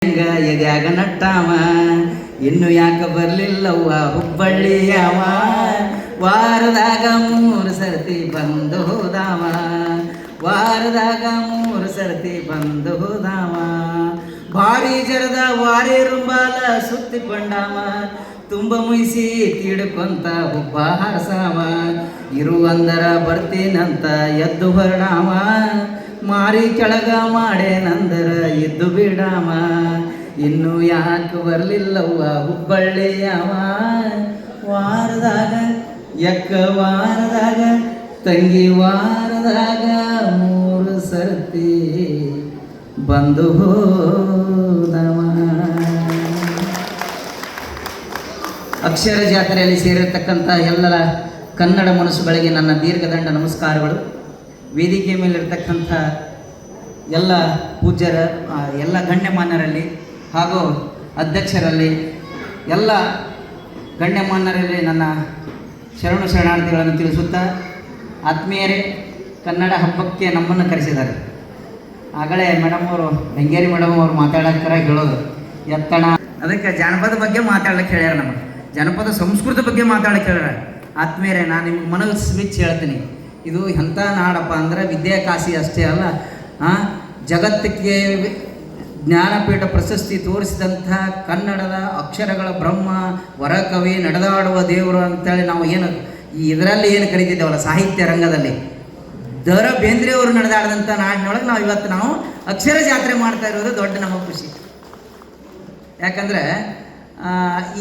ಎದ್ಯಾಗ ನಟ್ಟಾವ ಇನ್ನು ಯಾಕೆ ಬರ್ಲಿಲ್ಲವ್ವ ಹುಬ್ಬಳ್ಳಿಯವ ವಾರದಾಗ 3 ಸರ್ತಿ ಬಂದು ಹೋದಾವ ವಾರದಾಗ 3 ಸರ್ತಿ ಬಂದು ಹೋದಾವ ಭಾರಿ ಜರದ ವಾರಿ ರುಂಬಾಲ ಸುತ್ತಿಕೊಂಡಾವ ತುಂಬ ಮುಯಿಸಿ ತೀಡ್ಕೊಂತ ಹುಬ್ಬ ಹಾರಸಾವ ಇರುವಂದರ ಬರ್ತೀನಂತ ಎದ್ದು ಹೊರಡಾವ ಮಾರಿ ಕೆಳಗ ಮಾಡೇನಂದರ ಎದ್ದು ಬಿಡಾಮ ಇನ್ನು ಯಾಕೆ ಬರ್ಲಿಲ್ಲವ್ವ ಹುಬ್ಬಳ್ಳಿಯವ ವಾರದಾಗ ವಾರದಾಗ ತಂಗಿ ವಾರದಾಗ 3 ಸರ್ತಿ ಬಂದು ಹೋದವ. ಅಕ್ಷರ ಜಾತ್ರೆಯಲ್ಲಿ ಸೇರಿರ್ತಕ್ಕಂಥ ಎಲ್ಲರ ಕನ್ನಡ ಮನಸ್ಸುಗಳಿಗೆ ನನ್ನ ದೀರ್ಘದಂಡ ನಮಸ್ಕಾರಗಳು. ವೇದಿಕೆ ಮೇಲಿರ್ತಕ್ಕಂಥ ಎಲ್ಲ ಪೂಜ್ಯರ ಎಲ್ಲ ಗಣ್ಯಮಾನ್ಯರಲ್ಲಿ ಹಾಗೂ ಅಧ್ಯಕ್ಷರಲ್ಲಿ ಎಲ್ಲ ಗಣ್ಯಮಾನ್ಯರಲ್ಲಿ ನನ್ನ ಶರಣಾರ್ಥಿಗಳನ್ನು ತಿಳಿಸುತ್ತಾ, ಆತ್ಮೀಯರೇ, ಕನ್ನಡ ಹಬ್ಬಕ್ಕೆ ನಮ್ಮನ್ನು ಕರೆಸಿದ್ದಾರೆ. ಆಗಲೇ ಮೇಡಮ್ ಅವರು ಬೆಂಗೇರಿ ಮೇಡಮ್ ಅವರು ಮಾತಾಡೋಕ್ಕಾರ ಹೇಳೋದು ಎತ್ತಣ, ಅದಕ್ಕೆ ಜಾನಪದ ಬಗ್ಗೆ ಮಾತಾಡ್ಲಿಕ್ಕೆ ಹೇಳ್ಯಾರ. ನಮಗೆ ಜನಪದ ಸಂಸ್ಕೃತಿ ಬಗ್ಗೆ ಮಾತಾಡಕ್ಕೆ ಹೇಳ್ಯಾರ. ಆತ್ಮೀಯರೇ, ನಾನು ನಿಮ್ಗೆ ಮನಸ್ಸು ಸ್ವಿಚ್ ಹೇಳ್ತೀನಿ. ಇದು ಎಂಥ ನಾಡಪ್ಪ ಅಂದ್ರೆ ವಿದ್ಯಾಕಾಶಿ ಅಷ್ಟೇ ಅಲ್ಲ, ಜಗತ್ತಿಗೆ ಜ್ಞಾನಪೀಠ ಪ್ರಶಸ್ತಿ ತೋರಿಸಿದಂಥ ಕನ್ನಡದ ಅಕ್ಷರಗಳ ಬ್ರಹ್ಮ, ವರಕವಿ, ನಡೆದಾಡುವ ದೇವರು ಅಂತೇಳಿ ನಾವು ಏನು ಇದರಲ್ಲಿ ಏನು ಕರೀತಿದ್ದೇವಲ್ಲ ಸಾಹಿತ್ಯ ರಂಗದಲ್ಲಿ, ದ.ರಾ. ಬೇಂದ್ರೆಯವರು ನಡೆದಾಡಿದಂಥ ನಾಡಿನೊಳಗೆ ನಾವು ಅಕ್ಷರ ಜಾತ್ರೆ ಮಾಡ್ತಾ ಇರೋದು ದೊಡ್ಡ ನಮ್ಮ ಖುಷಿ. ಯಾಕಂದರೆ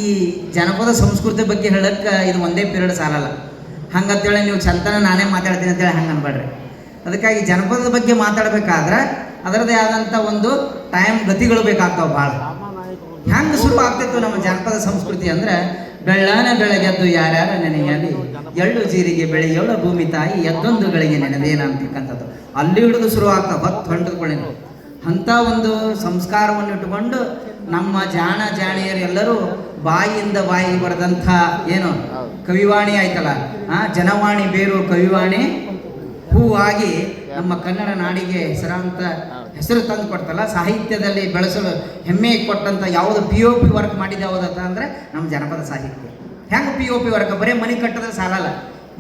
ಈ ಜನಪದ ಸಂಸ್ಕೃತಿ ಬಗ್ಗೆ ಹೇಳಕ್ಕೆ ಇದು ಒಂದೇ ಪೀರಿಯಡ್ ಸಾಲಲ್ಲ. ಹಂಗಂತೇಳಿ ನೀವು ಚಂತನ ನಾನೇ ಮಾತಾಡ್ತೀನಿ ಅಂತೇಳಿ ಹಂಗೆ ಅನ್ಬೇಡ್ರಿ. ಅದಕ್ಕಾಗಿ ಜನಪದದ ಬಗ್ಗೆ ಮಾತಾಡಬೇಕಾದ್ರೆ ಅದರದ್ದೇ ಆದಂಥ ಒಂದು ಟೈಮ್ ಗತಿಗಳು ಬೇಕಾಗ್ತಾವೆ ಭಾಳ. ಹೆಂಗೆ ಶುರು ಆಗ್ತಿತ್ತು ನಮ್ಮ ಜನಪದ ಸಂಸ್ಕೃತಿ ಅಂದರೆ, ಬೆಳ್ಳಾನ ಬೆಳಗೆದ್ದು ಯಾರ್ಯಾರ ನೆನೆಯಲ್ಲಿ ಎಳ್ಳು ಜೀರಿಗೆ ಬೆಳೆ ಎಳ್ಳು ಭೂಮಿ ತಾಯಿ ಎದ್ದೊಂದು ಗಳಿಗೆ ನೆನೆದೇನ ಅಂತಕ್ಕಂಥದ್ದು ಅಲ್ಲಿ ಹಿಡಿದು ಶುರು ಆಗ್ತಾವೆ. ಹೊತ್ತು ಹೊಂಟದ್ಕೊಳ್ಳೇನು ಅಂಥ ಒಂದು ಸಂಸ್ಕಾರವನ್ನು ಇಟ್ಟುಕೊಂಡು ನಮ್ಮ ಜಾಣಿಯರು ಎಲ್ಲರೂ ಬಾಯಿಯಿಂದ ಬಾಯಿಗೆ ಬರೆದಂಥ ಏನು ಕವಿವಾಣಿ ಆಯ್ತಲ್ಲ, ಜನವಾಣಿ ಬೇರು ಕವಿವಾಣಿ ಹೂವಾಗಿ ನಮ್ಮ ಕನ್ನಡ ನಾಡಿಗೆ ಹೆಸರು ತಂದು ಕೊಡ್ತಲ್ಲ, ಸಾಹಿತ್ಯದಲ್ಲಿ ಬೆಳೆಸಲು ಹೆಮ್ಮೆ ಕೊಟ್ಟಂಥ ಯಾವುದು POP ವರ್ಕ್ ಮಾಡಿದ ಯಾವುದತ್ತ ಅಂದರೆ ನಮ್ಮ ಜನಪದ ಸಾಹಿತ್ಯ. ಹೆಂಗೆ POP ವರ್ಕ್? ಬರೀ ಮನೆ ಕಟ್ಟಿದ್ರೆ ಸಾಲಲ್ಲ,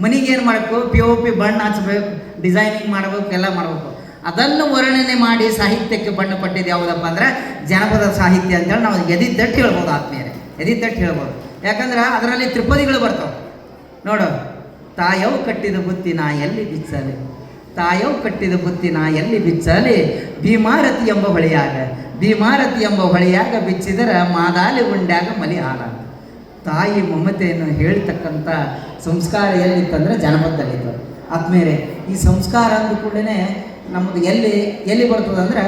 ಮನೆಗೆ ಏನು ಮಾಡಬೇಕು? POP ಬಣ್ಣ ಹಚ್ಬೇಕು, ಡಿಸೈನಿಂಗ್ ಮಾಡಬೇಕು, ಎಲ್ಲ ಮಾಡಬೇಕು. ಅದನ್ನು ವರ್ಣನೆ ಮಾಡಿ ಸಾಹಿತ್ಯಕ್ಕೆ ಬಣ್ಣ ಕೊಟ್ಟಿದ್ದು ಯಾವುದಪ್ಪ ಅಂದರೆ ಜನಪದ ಸಾಹಿತ್ಯ ಅಂತೇಳಿ ನಾವು ಎದಿದ್ದಟ್ಟು ಹೇಳ್ಬೋದು. ಆತ್ಮೀಯರೇ, ಎದಿದ್ದಟ್ಟು ಹೇಳ್ಬೋದು. ಯಾಕಂದ್ರೆ ಅದರಲ್ಲಿ ತ್ರಿಪದಿಗಳು ಬರ್ತಾವೆ ನೋಡು. ತಾಯವು ಕಟ್ಟಿದ ಬುತ್ತಿ ನಾ ಎಲ್ಲಿ ಬಿಚ್ಚಲಿ, ತಾಯವು ಕಟ್ಟಿದ ಬುತ್ತಿ ನಾ ಎಲ್ಲಿ ಬಿಚ್ಚಲಿ, ಭೀಮಾರತಿ ಎಂಬ ಹೊಳೆಯಾಗ ಬಿಚ್ಚಿದರೆ ಮಾದಾಲಿ ಉಂಡ್ಯಾಗ ಮಲಿ ಹಾಲ. ತಾಯಿ ಮಮತೆಯನ್ನು ಹೇಳ್ತಕ್ಕಂಥ ಸಂಸ್ಕಾರ ಎಲ್ಲಿತ್ತಂದರೆ ಜನಪದದಲ್ಲಿತ್ತು. ಆದ್ಮೇಲೆ ಈ ಸಂಸ್ಕಾರ ಅಂದ ಕೂಡಲೇ ನಮ್ಮದು ಎಲ್ಲಿ ಬರ್ತದೆ ಅಂದರೆ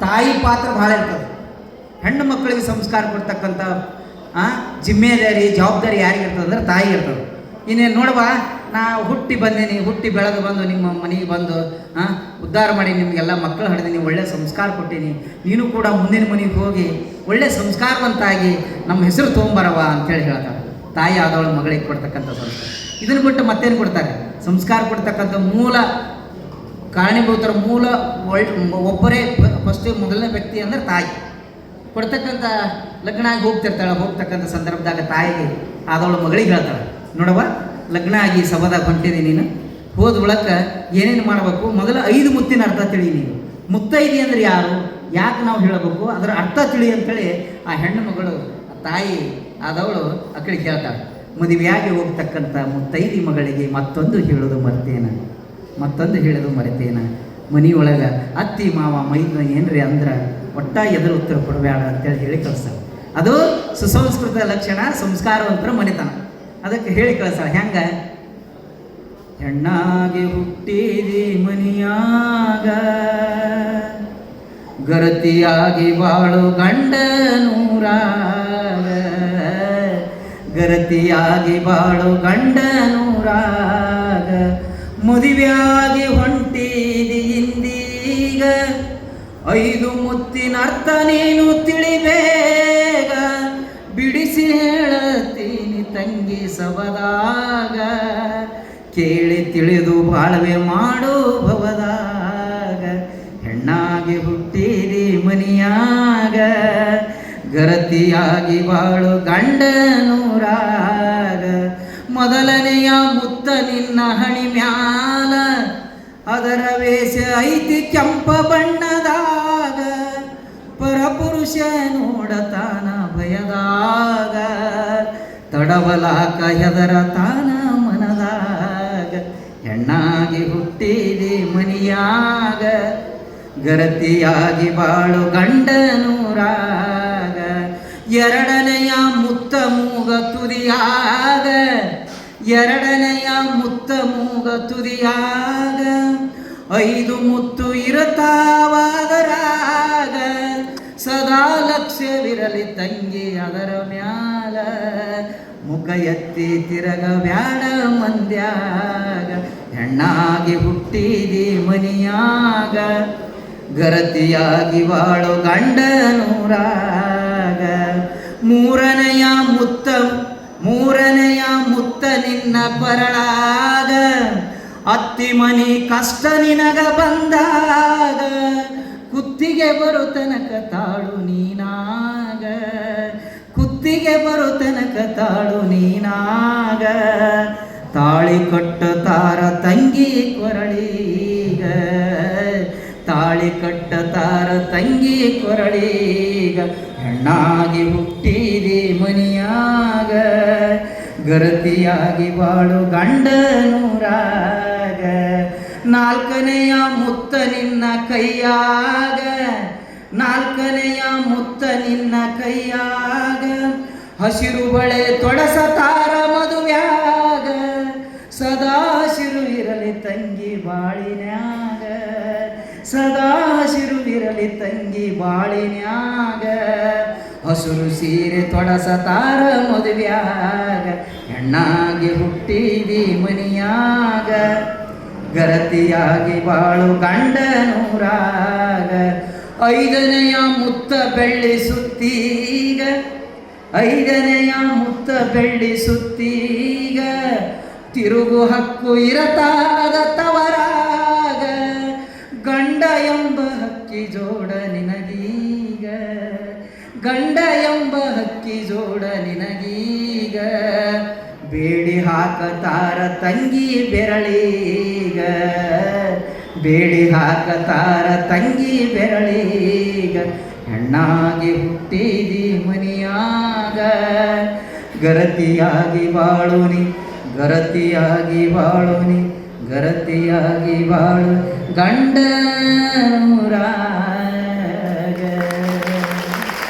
ತಾಯಿ ಪಾತ್ರ ಭಾಳ ಇರ್ತದೆ. ಹೆಣ್ಣು ಮಕ್ಕಳಿಗೆ ಸಂಸ್ಕಾರ ಕೊಡ್ತಕ್ಕಂಥ ಜಿಮ್ಮೆದಾರಿ ಜವಾಬ್ದಾರಿ ಯಾರಿಗೆ ಇರ್ತದೆ ಅಂದರೆ ತಾಯಿ ಇರ್ತದೆ. ಇನ್ನೇನು ನೋಡುವ, ನಾ ಹುಟ್ಟಿ ಬಂದೀನಿ, ಹುಟ್ಟಿ ಬೆಳೆದು ಬಂದು ನಿಮ್ಮ ಮನೆಗೆ ಬಂದು ಉದ್ಧಾರ ಮಾಡಿ ನಿಮಗೆಲ್ಲ ಮಕ್ಕಳು ಹಡಿದೀನಿ, ಒಳ್ಳೆ ಸಂಸ್ಕಾರ ಕೊಟ್ಟೀನಿ, ನೀನು ಕೂಡ ಮುಂದಿನ ಮನೆಗೆ ಹೋಗಿ ಒಳ್ಳೆ ಸಂಸ್ಕಾರವಂತಾಗಿ ನಮ್ಮ ಹೆಸರು ತೊಗೊಂಬರವ ಅಂತೇಳಿ ಹೇಳ್ತಾರೆ. ತಾಯಿ ಆದವಳು ಮಗಳಿಗೆ ಕೊಡ್ತಕ್ಕಂಥ ಸಂಸ್ಕಾರ. ಇದನ್ನು ಬಿಟ್ಟು ಮತ್ತೇನು ಕೊಡ್ತಾರೆ? ಸಂಸ್ಕಾರ ಕೊಡ್ತಕ್ಕಂಥ ಮೂಲ ಕಾರಣೀಭೂತರ ಒಬ್ಬರೇ ಫಸ್ಟ್ ಮೊದಲನೇ ವ್ಯಕ್ತಿ ಅಂದರೆ ತಾಯಿ. ಕೊಡ್ತಕ್ಕಂಥ ಲಗ್ನ ಆಗಿ ಹೋಗ್ತಕ್ಕಂಥ ಸಂದರ್ಭದಾಗ ತಾಯಿಗೆ ಆದವಳು ಮಗಳಿಗೆ ಹೇಳ್ತಾಳೆ, ನೋಡವ ಲಗ್ನ ಆಗಿ ಸಭಾದಾಗ ಹೊಂಟಿದೆ, ನೀನು ಹೋದ ಒಳಕ್ಕೆ ಏನೇನು ಮಾಡಬೇಕು, ಮೊದಲ 5 ಮುತ್ತಿನ ಅರ್ಥ ತಿಳಿ. ನೀನು ಮುತ್ತೈದಿ ಅಂದರೆ ಯಾರು, ಯಾಕೆ ನಾವು ಹೇಳಬೇಕು, ಅದರ ಅರ್ಥ ತಿಳಿ ಅಂತೇಳಿ ಆ ಹೆಣ್ಣು ಮಗಳು ತಾಯಿ ಆದವಳು ಆ ಕಡೆ ಕೇಳ್ತಾಳೆ. ಮದುವೆಯಾಗಿ ಹೋಗ್ತಕ್ಕಂಥ ಮುತ್ತೈದಿ ಮಗಳಿಗೆ ಮತ್ತೊಂದು ಹೇಳೋದು ಮರೆತೇನ, ಮನೆಯೊಳಗೆ ಅತ್ತಿ ಮಾವ ಮೈದ ಏನ್ರಿ ಅಂದ್ರೆ ಒಟ್ಟ ಎದುರು ಉತ್ತರ ಕೊಡಬೇಡ ಅಂತೇಳಿ ಹೇಳಿ ಕಳಿಸ್ತಾರೆ. ಅದು ಸುಸಂಸ್ಕೃತ ಲಕ್ಷಣ, ಸಂಸ್ಕಾರವಂತರ ಮನೆತನ. ಅದಕ್ಕೆ ಹೇಳಿ ಕಳಿಸ್ತಾರೆ. ಹೆಂಗೆ? ಹೆಣ್ಣಾಗಿ ಹುಟ್ಟಿದಿ ಮನಿಯಾಗ, ಗರತಿಯಾಗಿ ಬಾಳು ಗಂಡನೂರಾಗ, ಗರತಿಯಾಗಿ ಬಾಳು ಗಂಡನೂರಾಗ, ಮದುವೆಯಾಗಿ ಹೊಂಟಿದಿ ಇಂದೀಗ, 5 ಮುತ್ತಿನ ಅರ್ಥ ನೀನು ತಿಳಿಬೇಗ, ಬಿಡಿಸಿ ಹೇಳತೀನಿ ತಂಗಿ ಸಬದಾಗ, ಕೇಳಿ ತಿಳಿದು ಬಾಳ್ವೆ ಮಾಡೋ ಭವದಾಗ, ಹೆಣ್ಣಾಗಿ ಹುಟ್ಟಿದಿ ಮನಿಯಾಗ ಗರತಿಯಾಗಿ ಬಾಳು ಗಂಡನೂರಾಗ ಮೊದಲನೆಯ ಮುತ್ತ ನಿನ್ನ ಹಣಿ ಮ್ಯಾಲ ಅದರ ವೇಷ ಐತಿ ಕೆಂಪ ಬಣ್ಣದಾಗ ಪರಪುರುಷ ನೋಡತಾನ ಭಯದಾಗ ತಡವಲಾಕ ಹೆದರ ತಾನ ಮನದಾಗ ಹೆಣ್ಣಾಗಿ ಹುಟ್ಟಿದಿ ಮನಿಯಾಗ ಗರತಿಯಾಗಿ ಬಾಳು ಗಂಡನೂರಾಗ ಎರಡನೆಯ ಮುತ್ತ ಮೂಗ ತುದಿಯಾಗ ಎರಡನೆಯ ಮುತ್ತ ಮೂಗ ತುದಿಯಾಗ 5 ಮುತ್ತು ಇರುತ್ತಾವಾದರಾಗ ಸದಾ ಲಕ್ಷ್ಯವಿರಲಿ ತಂಗಿ ಅದರ ಮ್ಯಾಲ ಮುಖ ಎತ್ತಿ ತಿರಗ ಬ್ಯಾಡ ಮಂದ್ಯಾಗ ಹೆಣ್ಣಾಗಿ ಹುಟ್ಟಿದಿ ಮನಿಯಾಗ ಗರತಿಯಾಗಿ ಬಾಳು ಗಂಡನೂರಾಗ ಮೂರನೆಯ ಮುತ್ತ ನಿನ್ನ ಕೊರಳಾಗ ಅತ್ತಿ ಮನಿ ಕಷ್ಟ ನಿನಗ ಬಂದಾಗ ಕುತ್ತಿಗೆ ಬರು ತನಕ ತಾಳು ನೀನಾಗ ಕುತ್ತಿಗೆ ಬರು ತನಕ ತಾಳು ನೀನಾಗ ತಾಳಿ ಕಟ್ಟತಾರ ತಂಗಿ ಕೊರಳೀಗ ತಾಳಿ ಕಟ್ಟತಾರ ತಂಗಿ ಕೊರಳೀಗ ಹೆಣ್ಣಾಗಿ ಹುಟ್ಟಿದಿ ಮನಿಯಾಗ ಗರತಿಯಾಗಿ ಬಾಳು ಗಂಡನೂರಾಗ ನಾಲ್ಕನೆಯ ಮುತ್ತ ನಿನ್ನ ಕೈಯಾಗ ನಾಲ್ಕನೆಯ ಮುತ್ತ ನಿನ್ನ ಕೈಯಾಗ ಹಸಿರು ಬಳೆ ತೊಡಸತಾರ ಮದುವ್ಯಾಗ ಸದಾ ಹಸಿರು ಇರಲಿ ತಂಗಿ ಬಾಳಿನ್ಯಾಗ ಸದಾ ಹಸಿರು ಇರಲಿ ತಂಗಿ ಬಾಳಿನ್ಯಾಗ ಹಸುರು ಸೀರೆ ತೊಡಸತಾರ ಮದುವ್ಯಾಗ ಹೆಣ್ಣಾಗಿ ಹುಟ್ಟಿದಿ ಮನಿಯಾಗ ಗರತಿಯಾಗಿ ಬಾಳು ಗಂಡನೂರಾಗ ಐದನೆಯ ಮುತ್ತ ಬೆಳ್ಳಿ ಸುತ್ತೀಗ ಐದನೆಯ ಮುತ್ತ ಬೆಳ್ಳಿ ಸುತ್ತೀಗ ತಿರುಗು ಹಕ್ಕು ಇರತಾದ ತವರಾಗ ಗಂಡ ಎಂಬ ಹಕ್ಕಿ ಜೋಡ ನಿನಗೀಗ ಗಂಡ ಎಂಬ ಹಕ್ಕಿ ಜೋಡ ನಿನಗೀಗ ಬೇಡಿ ಹಾಕತಾರ ತಂಗಿ ಬೆರಳೀಗ ಬೇಡಿ ಹಾಕತಾರ ತಂಗಿ ಬೆರಳೀಗ ಹೆಣ್ಣಾಗಿ ಹುಟ್ಟಿದಿ ಮನಿಯಾಗ ಗರತಿಯಾಗಿ ಬಾಳುನಿ ಗರತಿಯಾಗಿ ಬಾಳುನಿ ಗರತಿಯಾಗಿ ಬಾಳು ಗಂಡನೂರಾಗ.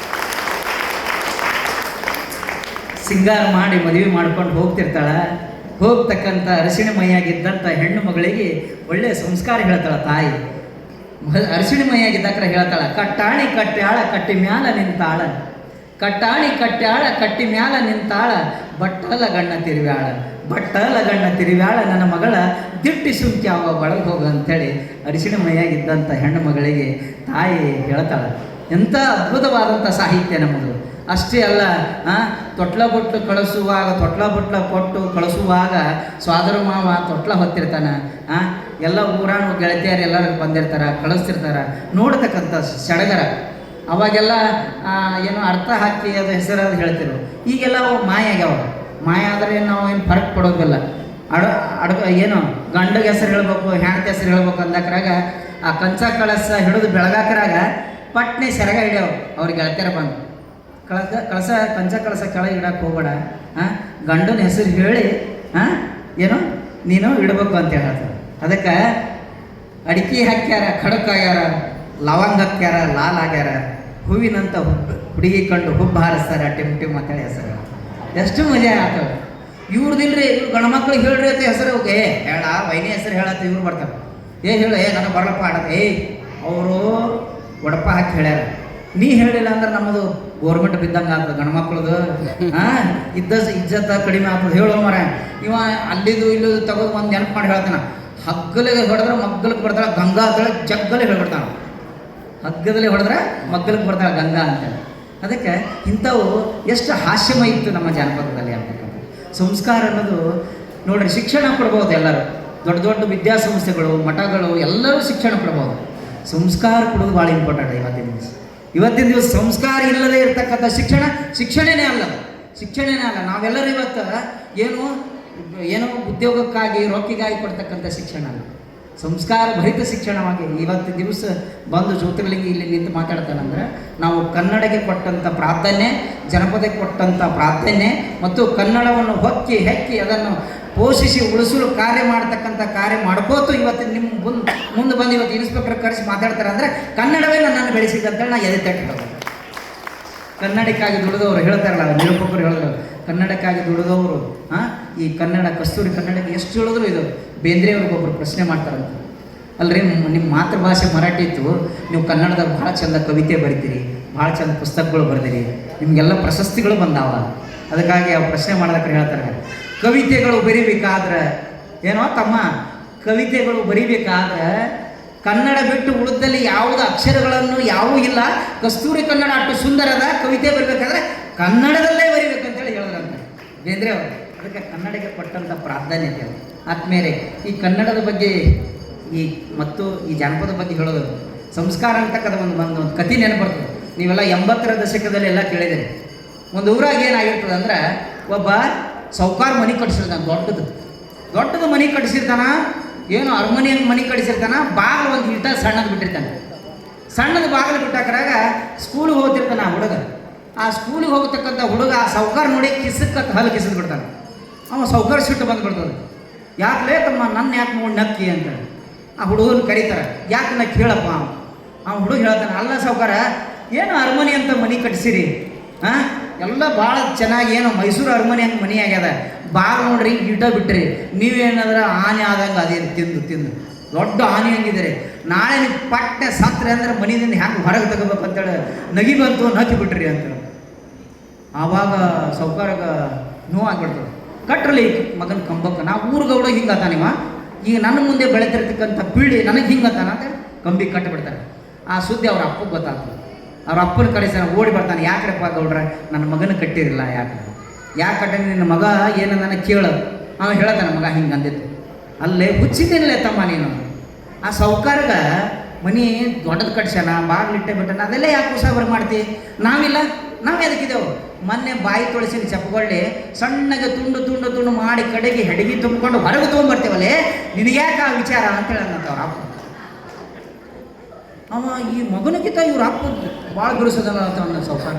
ಸಿಂಗಾರ ಮಾಡಿ ಮದುವೆ ಮಾಡ್ಕೊಂಡು ಹೋಗ್ತಿರ್ತಾಳ. ಹೋಗ್ತಕ್ಕಂಥ ಅರಸಿಣ ಮೈಯಾಗಿದ್ದಂಥ ಹೆಣ್ಣು ಮಗಳಿಗೆ ಒಳ್ಳೆಯ ಸಂಸ್ಕಾರ ಹೇಳ್ತಾಳ ತಾಯಿ. ಅರಸಿಣ ಮೈಯಾಗಿದ್ದಕ್ರ ಹೇಳ್ತಾಳ, ಕಟ್ಟಾಣಿ ಕಟ್ಟ್ಯಾಳ ಕಟ್ಟಿ ಮ್ಯಾಲ ನಿಂತಾಳ, ಕಟ್ಟಾಣಿ ಕಟ್ಟ್ಯಾಳ ಕಟ್ಟಿ ಮ್ಯಾಲ ನಿಂತಾಳ, ಬಟ್ಟಲ ಗಣ್ಣ ತಿರುವ್ಯಾಳ, ಬಟ್ಟಲ ಗಣ್ಣ ತಿರುವ್ಯಾಳ ನನ್ನ ಮಗಳ ದಿಟ್ಟಿ ಸುಂಕಿ ಅವ ಒಳಗೆ ಹೋಗ ಅಂತೇಳಿ ಅರಿಶಿಣ ಮೈಯಾಗಿದ್ದಂಥ ಹೆಣ್ಣು ಮಗಳಿಗೆ ತಾಯಿ ಹೇಳ್ತಾಳ. ಎಂಥ ಅದ್ಭುತವಾದಂಥ ಸಾಹಿತ್ಯ ನಮ್ಮದು. ಅಷ್ಟೇ ಅಲ್ಲ, ತೊಟ್ಲ ಬೊಟ್ಟು ಕಳಿಸುವಾಗ ತೊಟ್ಲ ಬೊಟ್ಲ ಕೊಟ್ಟು ಕಳಿಸುವಾಗ ಸ್ವಾದರ ಮಾವ ತೊಟ್ಲ ಹೊತ್ತಿರ್ತಾನೆ. ಎಲ್ಲ ಊರಾಣ ಗೆಳತಿಯರು ಎಲ್ಲರೂ ಬಂದಿರ್ತಾರೆ, ಕಳಿಸ್ತಿರ್ತಾರೆ. ನೋಡ್ತಕ್ಕಂಥ ಸಡಗರ ಅವಾಗೆಲ್ಲ ಏನೋ ಅರ್ಥ ಹಾಕಿ ಅದು ಹೆಸರು ಅದು ಹೇಳ್ತಿರು. ಈಗೆಲ್ಲ ಅವು ಮಾಯ ಆಗ್ಯಾವ. ಮಾಯ ಆದರೆ ನಾವು ಏನು ಫರಕ್ ಪಡೋದಿಲ್ಲ. ಏನು ಗಂಡಗೆ ಹೆಸರು ಹೇಳ್ಬೇಕು, ಹೆಣ್ತಿ ಹೆಸರು ಹೇಳ್ಬೇಕು ಅಂದಕ್ರಾಗ ಆ ಕಂಚ ಕಳಸ ಹಿಡಿದು ಬೆಳಗಾಕರಾಗ ಪಟ್ನೆ ಸೆರಗ ಹಿಡ್ಯಾವ ಅವ್ರಿಗೆ ಗೆಳತಿಯರ ಬಂದು ಕಳಸ ಕಂಚ ಕಳಸ ಕೆಳಗೆ ಇಡಕ್ಕೆ ಹೋಗ್ಬೇಡ, ಗಂಡನ ಹೆಸರು ಹೇಳಿ ಏನು ನೀನು ಇಡಬೇಕು ಅಂತ ಹೇಳ್ತಾರೆ. ಅದಕ್ಕೆ ಅಡಿಕೆ ಹಾಕ್ಯಾರ, ಖಡಕ್ ಆಗ್ಯಾರ, ಲವಂಗ ಹಾಕ್ಯಾರ, ಲಾಲ್ ಆಗ್ಯಾರ, ಹೂವಿನಂತ ಹುಡುಗಿ ಕಂಡು ಹುಬ್ಬು ಹಾರಿಸ್ತಾರೆ ಟಿಮ್ ಟಿಮ್ ಅಂತೇಳಿ ಹೆಸರು. ಎಷ್ಟು ಮಜಾ ಆಗ್ತವೆ. ಇವ್ರದಿಲ್ರಿ, ಇವ್ರು ಗಂಡ್ಮಕ್ಳಿಗೆ ಹೇಳ್ರಿ ಅಂತ ಹೆಸರು ಹೇಳ ವೈನಿ ಹೆಸರು ಹೇಳತ್ತ ಇವ್ರು ಬರ್ತಾರೆ. ಹೇಳು ನನಗೆ ಬರಲಪ್ಪ ಆಡತ್ತೆ. ಅವರು ಒಡಪ ಹಾಕಿ ಹೇಳ್ಯಾರ, ನೀ ಹೇಳಿಲ್ಲ ಅಂದ್ರೆ ನಮ್ಮದು ಗೋರ್ಮೆಂಟ್ ಬಿದ್ದಂಗೆ ಆಗ್ತದೆ ಗಂಡ್ಮಕ್ಳದು. ಇಜ್ಜತ್ತ ಕಡಿಮೆ ಆಗ್ತದೆ. ಹೇಳೋ ಮರ ಇವ ಅಲ್ಲಿದು ಇಲ್ಲದು ತಗೋದು ಒಂದು ನೆನಪು ಮಾಡಿ ಹೇಳ್ತಾನೆ. ಹಗ್ಗಲಿಗೆ ಹೊಡೆದ್ರೆ ಮಗ್ಗಲಿಗೆ ಬರ್ತಾಳೆ ಗಂಗಾ ಅಂತೇಳಿ ಜಗ್ಗಲಿ ಹೇಳ್ಬಿಡ್ತಾನೆ. ಹಗ್ಗದಲ್ಲಿ ಹೊಡೆದ್ರೆ ಮಗ್ಗಲಿಗೆ ಬರ್ತಾಳೆ ಗಂಗಾ ಅಂತೇಳಿ. ಅದಕ್ಕೆ ಇಂಥವು ಎಷ್ಟು ಹಾಸ್ಯಮಯ ಇತ್ತು ನಮ್ಮ ಜಾನಪದದಲ್ಲಿ ಅಂತಕ್ಕಂಥ ಸಂಸ್ಕಾರ ಅನ್ನೋದು. ನೋಡ್ರಿ, ಶಿಕ್ಷಣ ಕೊಡ್ಬೋದು ಎಲ್ಲರೂ, ದೊಡ್ಡ ದೊಡ್ಡ ವಿದ್ಯಾಸಂಸ್ಥೆಗಳು, ಮಠಗಳು ಎಲ್ಲರೂ ಶಿಕ್ಷಣ ಕೊಡ್ಬೋದು. ಸಂಸ್ಕಾರ ಕೊಡೋದು ಭಾಳ ಇಂಪಾರ್ಟೆಂಟ್ ಇವತ್ತಿನ ದಿವಸ. ಇವತ್ತಿನ ದಿವಸ ಸಂಸ್ಕಾರ ಇಲ್ಲದೆ ಇರತಕ್ಕಂಥ ಶಿಕ್ಷಣನೇ ಅಲ್ಲ. ನಾವೆಲ್ಲರೂ ಇವತ್ತು ಏನೋ ಉದ್ಯೋಗಕ್ಕಾಗಿ ರೊಕ್ಕಿಗಾಗಿ ಕೊಡ್ತಕ್ಕಂಥ ಶಿಕ್ಷಣ ಅಲ್ಲ, ಸಂಸ್ಕಾರ ಭರಿತ ಶಿಕ್ಷಣವಾಗಿ ಇವತ್ತು ದಿವಸ ಬಂದು ಜ್ಯೋತಿರ್ಲಿಂಗ ಇಲ್ಲಿ ನಿಂತು ಮಾತಾಡ್ತಾನಂದ್ರೆ ನಾವು ಕನ್ನಡಕ್ಕೆ ಕೊಟ್ಟಂಥ ಪ್ರಾಧಾನ್ಯ, ಜನಪದಕ್ಕೆ ಕೊಟ್ಟಂಥ ಪ್ರಾಧಾನ್ಯ ಮತ್ತು ಕನ್ನಡವನ್ನು ಹೆಕ್ಕಿ ಅದನ್ನು ಪೋಷಿಸಿ ಉಳಿಸಲು ಕಾರ್ಯ ಮಾಡ್ಕೋತು ಇವತ್ತು ನಿಮ್ಮ ಮುಂದೆ ಬಂದು ಇವತ್ತು ಇನ್ಸ್ಪೆಕ್ಟರ್ ಕರೆಸಿ ಮಾತಾಡ್ತಾರೆ ಅಂದರೆ ಕನ್ನಡವೇ ನನ್ನನ್ನು ಬೆಳೆಸಿದಂತೇಳಿ ನಾ ಎದೆ ತಟ್ಟೋದು. ಕನ್ನಡಕ್ಕಾಗಿ ದುಡಿದವರು ಹೇಳ್ತಾರಲ್ಲ, ನಿರೂಪಕರು ಹೇಳಿದ್ರು, ಕನ್ನಡಕ್ಕಾಗಿ ದುಡಿದವರು ಈ ಕನ್ನಡ ಕಸ್ತೂರಿ ಕನ್ನಡಕ್ಕೆ ಎಷ್ಟು ಹೇಳಿದ್ರು ಇದು ಬೇಂದ್ರೆಯವ್ರಿಗೊಬ್ಬರು ಪ್ರಶ್ನೆ ಮಾಡ್ತಾರಂತ, ಅಲ್ರಿ ನಿಮ್ಮ ಮಾತೃಭಾಷೆ ಮರಾಠಿ ಇತ್ತು, ನೀವು ಕನ್ನಡದಾಗ ಭಾಳ ಚಂದ ಕವಿತೆ ಬರಿತೀರಿ, ಭಾಳ ಚಂದ ಪುಸ್ತಕಗಳು ಬರೆದಿರಿ, ನಿಮಗೆಲ್ಲ ಪ್ರಶಸ್ತಿಗಳು ಬಂದಾವ, ಅದಕ್ಕಾಗಿ ಅವ್ರು ಪ್ರಶ್ನೆ ಮಾಡ್ದಕ್ರೆ ಹೇಳ್ತಾರೆ, ಕವಿತೆಗಳು ಬರಿಬೇಕಾದ್ರೆ ಕವಿತೆಗಳು ಬರಿಬೇಕಾದ್ರೆ ಕನ್ನಡ ಬಿಟ್ಟು ಉಳಿದಲ್ಲಿ ಯಾವುದೇ ಅಕ್ಷರಗಳನ್ನು ಯಾವೂ ಇಲ್ಲ, ಕಸ್ತೂರಿ ಕನ್ನಡ ಅಷ್ಟು ಸುಂದರದ, ಕವಿತೆ ಬರಬೇಕಾದ್ರೆ ಕನ್ನಡದಲ್ಲೇ ಬರಿಬೇಕಂತೇಳಿ ಹೇಳಿದ್ರಂತೆ ಬೇಂದ್ರೆ ಅವರು. ಅದಕ್ಕೆ ಕನ್ನಡಕ್ಕೆ ಕೊಟ್ಟಂಥ ಪ್ರಾಧಾನ್ಯತೆ ಅವರು. ಆದ್ಮೇಲೆ ಈ ಕನ್ನಡದ ಬಗ್ಗೆ ಮತ್ತು ಈ ಜಾನಪದ ಬಗ್ಗೆ ಹೇಳೋದು, ಸಂಸ್ಕಾರ ಅಂತಕ್ಕಂಥ ಒಂದು ಕಥೆ ನೆನಪರ್ತದೆ. ನೀವೆಲ್ಲ 80ರ ದಶಕದಲ್ಲಿ ಎಲ್ಲ ಕೇಳಿದಿರಿ. ಒಂದು ಊರಾಗ ಏನಾಗಿರ್ತದೆ ಅಂದ್ರೆ, ಒಬ್ಬ ಸೌಕಾರ ಮನೆ ಕಟ್ಟಿಸಿರ್ತಾನೆ, ದೊಡ್ಡದು ಮನೆ ಕಟ್ಟಿಸಿರ್ತಾನ, ಏನು ಅರಮನೆ ಮನೆ ಕಟ್ಟಿಸಿರ್ತಾನ, ಬಾಗಿಲು ಒಂದು ಇಟ್ಟ ಸಣ್ಣದು ಬಿಟ್ಟಿರ್ತಾನೆ. ಸಣ್ಣದು ಬಾಗಿಲು ಬಿಟ್ಟಾಕ್ರಾಗ ಸ್ಕೂಲಿಗೆ ಹೋಗ್ತಿರ್ತಾನೆ ಆ ಹುಡುಗ. ಆ ಸ್ಕೂಲಿಗೆ ಹೋಗ್ತಕ್ಕಂಥ ಹುಡುಗ ಆ ಸೌಕಾರ ನೋಡಿ ಹಲ್ಲು ಕಿಸಿದ್ ಬಿಡ್ತಾನೆ. ಅವ ಸೌಕಾರ ಸಿಟ್ಟು ಬಂದುಬಿಡ್ತದೆ, ಯಾಕೆ ತಮ್ಮ ನನ್ನ ಯಾಕೆ ನೋಡಿ ನಕ್ಕಿ ಅಂತ ಆ ಹುಡುಗನ ಕರೀತಾರೆ. ಯಾಕೆ ನಕ್ಕಿ ಹೇಳಪ್ಪ. ಆ ಹುಡುಗ ಹೇಳ್ತಾನೆ, ಅಲ್ಲ ಸೌಕಾರ, ಏನು ಅರಮನೆ ಅಂತ ಮನೆ ಕಟ್ಟಿಸಿರಿ, ಎಲ್ಲ ಭಾಳ ಚೆನ್ನಾಗಿ, ಏನೋ ಮೈಸೂರು ಅರಮನೆ ಹಂಗೆ ಮನೆ ಆಗ್ಯದ, ಬಾಗಿಲು ನೋಡ್ರಿ ಗಿಡ ಬಿಟ್ರಿ, ನೀವೇನಾದ್ರೆ ಆನೆ ಆದಂಗೆ ಅದೇ ತಿಂದು ದೊಡ್ಡ ಆನೆ ಹಂಗಿದ್ದೀರಿ, ನಾಳೆ ನೀವು ಪಟ್ಟೆ ಸತ್ರೆ ಅಂದ್ರೆ ಮನೆಯಿಂದ ಹ್ಯಾಂಗೆ ಹೊರಗೆ ತಗೋಬೇಕು ಅಂತೇಳಿ ನಗಿ ಬಂತು, ನಕ್ಕಿ ಬಿಟ್ರಿ ಅಂತೇಳಿ. ಆವಾಗ ಸೌಕಾರಗ ನೋವಾಗಿಬಿಡ್ತದೆ. ಕಟ್ರಲ್ಲಿ ಮಗನ ಕಂಬಕ್ಕೆ, ನಾವು ಊರುಗೌಡ ಹಿಂಗತ್ತಾನಿವ, ಈಗ ನನ್ನ ಮುಂದೆ ಬೆಳೆತಿರ್ತಕ್ಕಂಥ ಪೀಳಿ ನನಗೆ ಹಿಂಗತ್ತಾನ ಅಂತ ಕಂಬಿ ಕಟ್ಟಿಬಿಡ್ತಾರೆ. ಆ ಸುದ್ದಿ ಅವ್ರ ಅಪ್ಪಗೆ ಗೊತ್ತಾಗ್ತದೆ. ಅವ್ರ ಅಪ್ಪನ ಕಡೆ ಓಡಿ ಬರ್ತಾನೆ, ಯಾಕ್ರಪ್ಪ ಗೌಡ್ರ ನನ್ನ ಮಗನ ಕಟ್ಟಿರಲಿಲ್ಲ, ಯಾಕೆ ಕಟ್ಟಿ ನಿನ್ನ ಮಗ ಏನಂದಾನ ಕೇಳು. ಅವ ಹೇಳ್ತಾನೆ, ಮಗ ಹಿಂಗೆ ಅಂದಿತ್ತು. ಅಲ್ಲೇ ಹುಚ್ಚಿದ್ದೇನಿಲ್ಲ ತಮ್ಮ ನೀನು. ಆ ಸೌಕಾರ್ಗ ಮನೆ ದೊಡ್ಡದು ಕಟ್ಸ್ಯಾನ, ಬಾಗಿಲಿಟ್ಟೆ ಬಿಟ್ಟಾನ, ಅದೆಲ್ಲ ಯಾಕೆ ಉಸಾಬರ್ ಮಾಡ್ತಿ? ನಾವು ಎದಕ್ಕಿದ್ದೆವು. ಮೊನ್ನೆ ಬಾಯಿ ತೊಳಸಿನ ಚಪ್ಪಗೊಳ್ಳಿ ಸಣ್ಣಗೆ ತುಂಡು ಮಾಡಿ ಕಡೆಗೆ ಹೆಡಗಿ ತುಂಬಿಕೊಂಡು ಹೊರಗೆ ತೊಗೊಂಡ್ಬರ್ತೇವಲ್ಲೇ, ನಿನಗ್ಯಾಕೆ ಆ ವಿಚಾರ ಅಂತೇಳಿ ಅನ್ನತ್ತ ಅವ್ರ ಅಪ್ಪ. ಅವ ಈ ಮಗನಕ್ಕಿಂತ ಇವ್ರ ಅಪ್ಪ ಭಾಳ ಬಿಡಿಸೋದಲ್ಲ ಅಂತ ಅನ್ನೋ ಸೌಕಾರ.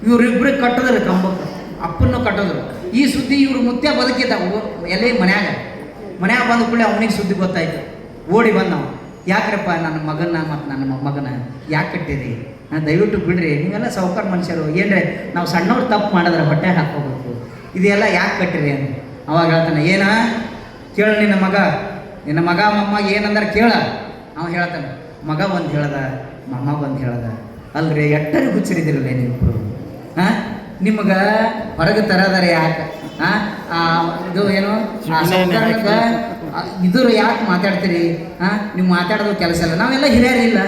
ಇವರಿಬ್ಬರಿಗೆ ಕಟ್ಟದ್ರು ಕಂಬಕ್ಕೆ, ಅಪ್ಪನ್ನು ಕಟ್ಟೋದ್ರು. ಈ ಸುದ್ದಿ ಇವ್ರು ಮುತ್ಯ ಬದುಕಿದ್ದ ಎಲ್ಲೇ ಮನ್ಯಾಗ ಬಂದ ಕೂಡಲೇ ಅವನಿಗೆ ಸುದ್ದಿ ಗೊತ್ತಾಯ್ತು. ಓಡಿ ಬಂದವ, ಯಾಕ್ರಪ್ಪ ನನ್ನ ಮಗನ ಮತ್ತು ನನ್ನ ಮೊಮ್ಮಗನ ಯಾಕೆ ಕಟ್ಟಿರಿ, ದಯವಿಟ್ಟು ಬಿಡ್ರಿ, ನೀವೆಲ್ಲ ಸೌಕಾರ ಮನುಷ್ಯರು, ಏನ್ರೆ ನಾವು ಸಣ್ಣವ್ರು ತಪ್ಪು ಮಾಡಿದ್ರೆ ಹೊಟ್ಟೆ ಹಾಕೋಬೇಕು, ಇದೆಲ್ಲ ಯಾಕೆ ಕಟ್ಟಿರಿ ಅಂತ. ಅವಾಗ ಹೇಳ್ತಾನೆ, ಏನ ಕೇಳು ನಿನ್ನ ಮಗ ಮೊಮ್ಮ ಏನಂದ್ರೆ ಕೇಳ. ಅವ ಹೇಳ್ತಾನೆ, ಮಗ ಒಂದು ಹೇಳ್ದ, ಮೊಮ್ಮಗ ಒಂದು ಹೇಳ್ದ. ಅಲ್ರಿ ಎಟ್ಟರಿ ಹುಚ್ಚರಿದಿರಲ್ಲ ನೀವಿಬ್ರು, ನಿಮ್ಗೆ ಹೊರಗೆ ತರದಾರೆ ಯಾಕೆ? ಇದು ಏನು ಇದ್ರ ಯಾಕೆ ಮಾತಾಡ್ತೀರಿ? ನೀವು ಮಾತಾಡೋದು ಕೆಲಸ ಇಲ್ಲ, ನಾವೆಲ್ಲ ಹಿರಿಯರಿಲ್ಲ,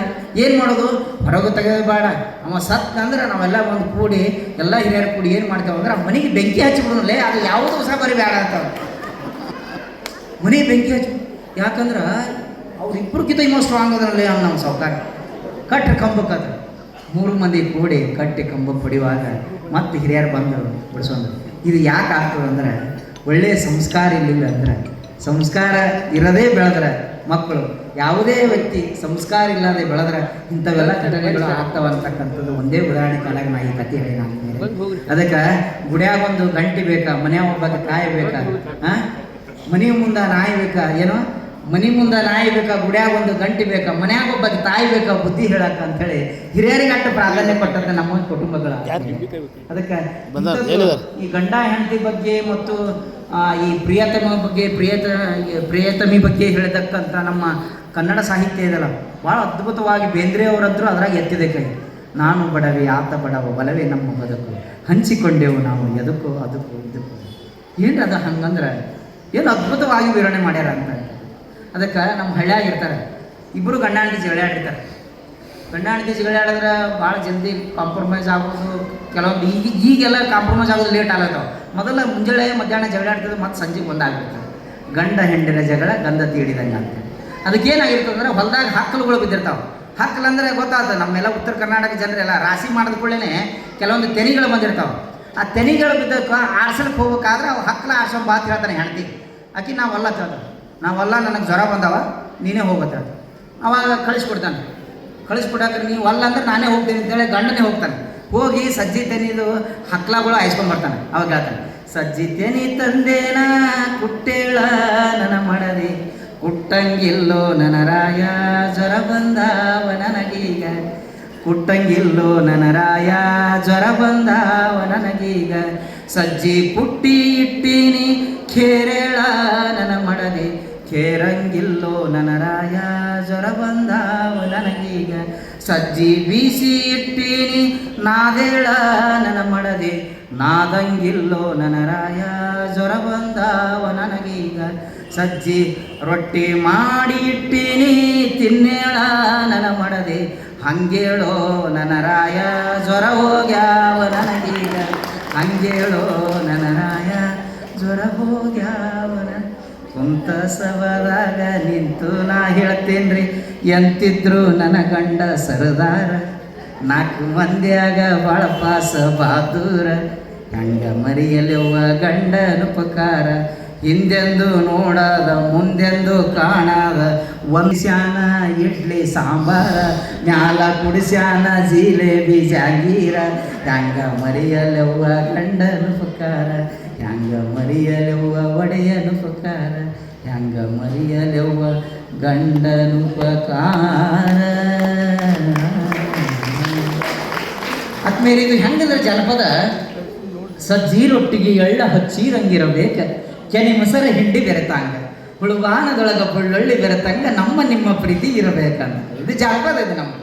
ಏನು ಮಾಡೋದು, ಹೊರಗೆ ತೆಗೆಯಬೇಡ. ಅವ ಸತ್ ಅಂದ್ರೆ ನಾವೆಲ್ಲ ಒಂದು ಕೂಡಿ ಎಲ್ಲ ಹಿರಿಯರು ಕೂಡಿ ಏನು ಮಾಡ್ತೇವೆ ಅಂದ್ರೆ, ಮನೆಗೆ ಬೆಂಕಿ ಹಚ್ಚಿಬಿಡೋಲ್ಲೇ, ಅದು ಯಾವುದು ಹೊಸ ಬರಿ ಬೇಡ ಅಂತ ಮನೆಗೆ ಬೆಂಕಿ ಹಚ್ಚಿ. ಯಾಕಂದ್ರೆ ಅವ್ರಿಬ್ಬರಿಗಿಂತ ಇನ್ನೂ ಸ್ಟ್ರಾಂಗ್ ಅದರಲ್ಲೇ ಅವ್ನು ನಮ್ಮ ಸೌಕಾರ. ಕಟ್ಟಿ ಕಂಬಕ್ಕದ 3 ಮಂದಿ ಕೂಡಿ ಕಟ್ಟಿ ಕಂಬಕ್ಕೆ ಹೊಡಿವಾಗ ಮತ್ತೆ ಹಿರಿಯರು ಬಂದು ಬಿಡಿಸೋದು. ಇದು ಯಾಕೆ ಆಗ್ತದೆ ಅಂದ್ರೆ, ಒಳ್ಳೆಯ ಸಂಸ್ಕಾರ ಇರಲಿಲ್ಲ ಅಂದ್ರೆ, ಸಂಸ್ಕಾರ ಇರದೇ ಬೆಳೆದ್ರೆ ಮಕ್ಕಳು, ಯಾವುದೇ ವ್ಯಕ್ತಿ ಸಂಸ್ಕಾರ ಇಲ್ಲದೆ ಬೆಳೆದ್ರೆ ಇಂಥವೆಲ್ಲ ಘಟನೆಗಳು ಆಗ್ತಾವ ಅಂತಕ್ಕಂಥದ್ದು ಒಂದೇ ಉದಾಹರಣೆ ಕಾಲಾಗ ನಾ ಈ ಕಥೆ ಹೇಳಿ ನಾನು. ಅದಕ್ಕೆ ಗುಡಿಯಾಗ ಒಂದು ಗಂಟೆ ಬೇಕಾ, ಮನೆಯಾಗ ಒಬ್ಬಕ್ಕೆ ಕಾಯಿ ಬೇಕಾ, ಮನೆ ಮುಂದೆ ನಾಯಿ ಬೇಕಾ, ಏನೋ ಮನೆ ಮುಂದೆ ನಾಯಿ ಬೇಕಾ, ಗುಡಿಯಾಗ ಒಂದು ಗಂಟೆ ಬೇಕಾ, ಮನ್ಯಾಗ ಒಬ್ಬಕ್ಕೆ ತಾಯಿ ಬೇಕಾ ಬುದ್ಧಿ ಹೇಳಕ್ಕ ಅಂತೇಳಿ ಹಿರಿಯರಿಗೆ ಅಷ್ಟು ಪ್ರಾಧಾನ್ಯ ಕೊಟ್ಟಂತೆ ನಮ್ಮ ಕುಟುಂಬಗಳ. ಅದಕ್ಕೆ ಈ ಗಂಡ ಹೆಂಡತಿ ಬಗ್ಗೆ ಮತ್ತು ಈ ಪ್ರಿಯತಮಿ ಬಗ್ಗೆ ಹೇಳಿದಕ್ಕಂಥ ನಮ್ಮ ಕನ್ನಡ ಸಾಹಿತ್ಯ ಇದೆಲ್ಲ ಭಾಳ ಅದ್ಭುತವಾಗಿ. ಬೇಂದ್ರೆ ಅವರಂತರೂ ಅದ್ರಾಗ ಎತ್ತಿದೆ ಕೈ. ನಾನು ಬಡವೆ ಆತ ಬಡವ ಬಲವೇ ನಮ್ಮ ಬದುಕು, ಹಂಚಿಕೊಂಡೆವು ನಾವು ಎದಕ್ಕೂ ಅದಕ್ಕೂ ಇದಕ್ಕೂ. ಏನು ಅದು ಹಂಗಂದ್ರೆ ಏನು ಅದ್ಭುತವಾಗಿ ವಿವರಣೆ ಮಾಡ್ಯಾರ ಅಂತ. ಅದಕ್ಕೆ ನಮ್ಮ ಹಳ್ಳಿಯಾಗಿರ್ತಾರೆ, ಇಬ್ಬರು ಗಂಡ ಹೆಂಡತಿ ಜಗಳ ಆಡಿರ್ತಾರೆ. ಗಂಡ ಹೆಂಡತಿ ಜಗಳ ಆಡಿದ್ರೆ ಭಾಳ ಜಲ್ದಿ ಕಾಂಪ್ರಮೈಸ್ ಆಗೋದು. ಕೆಲವೊಂದು ಈಗೆಲ್ಲ ಕಾಂಪ್ರಮೈಸ್ ಆಗೋದು ಲೇಟ್ ಆಗತ್ತವೆ. ಮೊದಲ ಮುಂಜಾನೆ ಮಧ್ಯಾಹ್ನ ಜಗಳ ಆಡ್ತಿದ್ರೆ ಮತ್ತೆ ಸಂಜೆಗೆ ಒಂದಾಗ್ಬಿಡ್ತಾರೆ. ಗಂಡ ಹೆಂಡಿನ ಜಗಳ ಗಂಧ ತೀಡಿದಂಗೆ ಅಂತ. ಅದಕ್ಕೇನಾಗಿರ್ತದೆ ಅಂದ್ರೆ, ಹೊಲದಾಗ ಹಕ್ಕಲುಗಳು ಬಿದ್ದಿರ್ತಾವೆ. ಹಕ್ಕಲಂದ್ರೆ ಗೊತ್ತಾಗ್ತದೆ. ನಮ್ಮೆಲ್ಲ ಉತ್ತರ ಕರ್ನಾಟಕ ಜನರೆಲ್ಲ ರಾಶಿ ಮಾಡಿದ ಕೂಡಲೇ ಕೆಲವೊಂದು ತೆನಿಗಳು ಬಂದಿರ್ತಾವೆ. ಆ ತೆನಿಗಳು ಬಿದ್ದಕ್ಕೆ ಆಡ್ಸಲಿಕ್ಕೆ ಹೋಗ್ಬೇಕಾದ್ರೆ ಅವು ಹಕ್ಕಲ ಆಡ್ಸೋಂಬ ಅಂತ ಹೇಳ್ತಾನೆ ಹೆಂಡ್ತಿ. ಆಕಿ ನಾವಲ್ಲ ಹೇಳ್ತಾನೆ, ನಾವಲ್ಲ, ನನಗೆ ಜ್ವರ ಬಂದವ, ನೀನೇ ಹೋಗುತ್ತೆ. ಅವಾಗ ಕಳಿಸ್ಕೊಡ್ತಾನೆ. ಕಳಿಸ್ಕೊಡಾಕ್ರೆ ನೀವು ಅಲ್ಲ ಅಂದ್ರೆ ನಾನೇ ಹೋಗ್ತೀನಿ ಅಂತೇಳಿ ಗಂಡನೇ ಹೋಗ್ತಾನೆ. ಹೋಗಿ ಸಜ್ಜಿ ತೆನಿದು ಹಕ್ಲಾಗಳು ಹಾಯಿಸ್ಕೊಂಡ್ಬರ್ತಾನೆ. ಅವಾಗ ಹೇಳ್ತಾನೆ, ಸಜ್ಜಿ ತೆನಿ ತಂದೇನ ಕುಟ್ಟೇಳ ನನ್ನ ಮಾಡದೆ, ಕುಟ್ಟಂಗಿಲ್ಲೋ ನನ್ನ ರಾಯ ಜ್ವರ ಬಂದಾವ ನನಗೀಗ, ಕುಟ್ಟಂಗಿಲ್ಲೋ ನನ್ನ ರಾಯ ಜ್ವರ ಬಂದಾವ ನನಗೀಗ, ಸಜ್ಜಿ ಪುಟ್ಟಿ ಇಟ್ಟೀನಿ ಖೇರೇಳ ನನ್ನ ಮಾಡದೆ, ಖೇರಂಗಿಲ್ಲೋ ನನ್ನ ರಾಯ ಜ್ವರ ಬಂದಾವ ನನಗೀಗ, ಸಜ್ಜಿ ಬೀಸಿ ಇಟ್ಟೀನಿ ನಾದೇಳ ನನ್ನ ಮಾಡದೆ, ನಾದಂಗಿಲ್ಲೋ ನನ್ನ ರಾಯ ಜ್ವರ ಬಂದಾವ ನನಗೀಗ, ಸಜ್ಜಿ ರೊಟ್ಟಿ ಮಾಡಿ ಇಟ್ಟೀನಿ ತಿನ್ನೇಳ ನನ್ನ ಮಾಡದೆ, ಹಂಗೇಳೋ ನನ್ನ ರಾಯ ಜ್ವರ ಹೋಗ್ಯಾವ ನನಗೀಗ, ಹಂಗೇಳೋ ನನ್ನ ರಾಯ ಜ್ವರ ಹೋಗ್ಯಾವ. ಕುಂತ ಸವದಾಗ ನಿಂತು ನಾ ಹೇಳ್ತೇನ್ರಿ, ಎಂತಿದ್ರು ನನ್ನ ಗಂಡ ಸರದಾರ, ನಾಲ್ಕು ಮಂದಿಯಾಗ ಭಾಳ ಪಾಸ ಬಹಾದೂರ, ಹೆಂಗ ಮರಿಯಲೆವ್ವ ಗಂಡನ ಉಪಕಾರ, ಹಿಂದೆಂದು ನೋಡದ ಮುಂದೆಂದು ಕಾಣದ, ಒಂದ್ಸ್ಯಾನ ಇಡ್ಲಿ ಸಾಂಬಾರ, ಮ್ಯಾಲ ಕುಡಿಸ್ಯಾನ ಜಿಲೇಬಿ ಜಾಗೀರ, ಹೆಂಗ ಮರಿಯಲೆವ್ವ ಗಂಡನ ಉಪಕಾರ, ಹೆಂಗ ಮರಿಯಲೆವ್ವ ಒಡೆಯನ ಉಪಕಾರ, ಹೆಂಗ ಮರಿಯಲೆವ್ವ ಗಂಡನ ಉಪಕಾರ. ಆದ್ಮೇಲೆ ಇದು ಹೆಂಗಂದ್ರೆ ಜನಪದ, ಸಜ್ಜಿ ರೊಟ್ಟಿಗೆ ಎಳ್ಳ ಹಚ್ಚಿರಂಗಿರಬೇಕ, ಕೆನೆ ಮೊಸರ ಹಿಂಡಿ ಬೆರೆತಾಂಗ, ಹುಳುವಾನದೊಳಗ ಬೆಳ್ಳುಳ್ಳಿ ಬೆರೆತಂಗ, ನಮ್ಮ ನಿಮ್ಮ ಪ್ರೀತಿ ಇರಬೇಕಂತ. ಇದು ಜಾನಪದ. ಇದು ನಮ್ಮ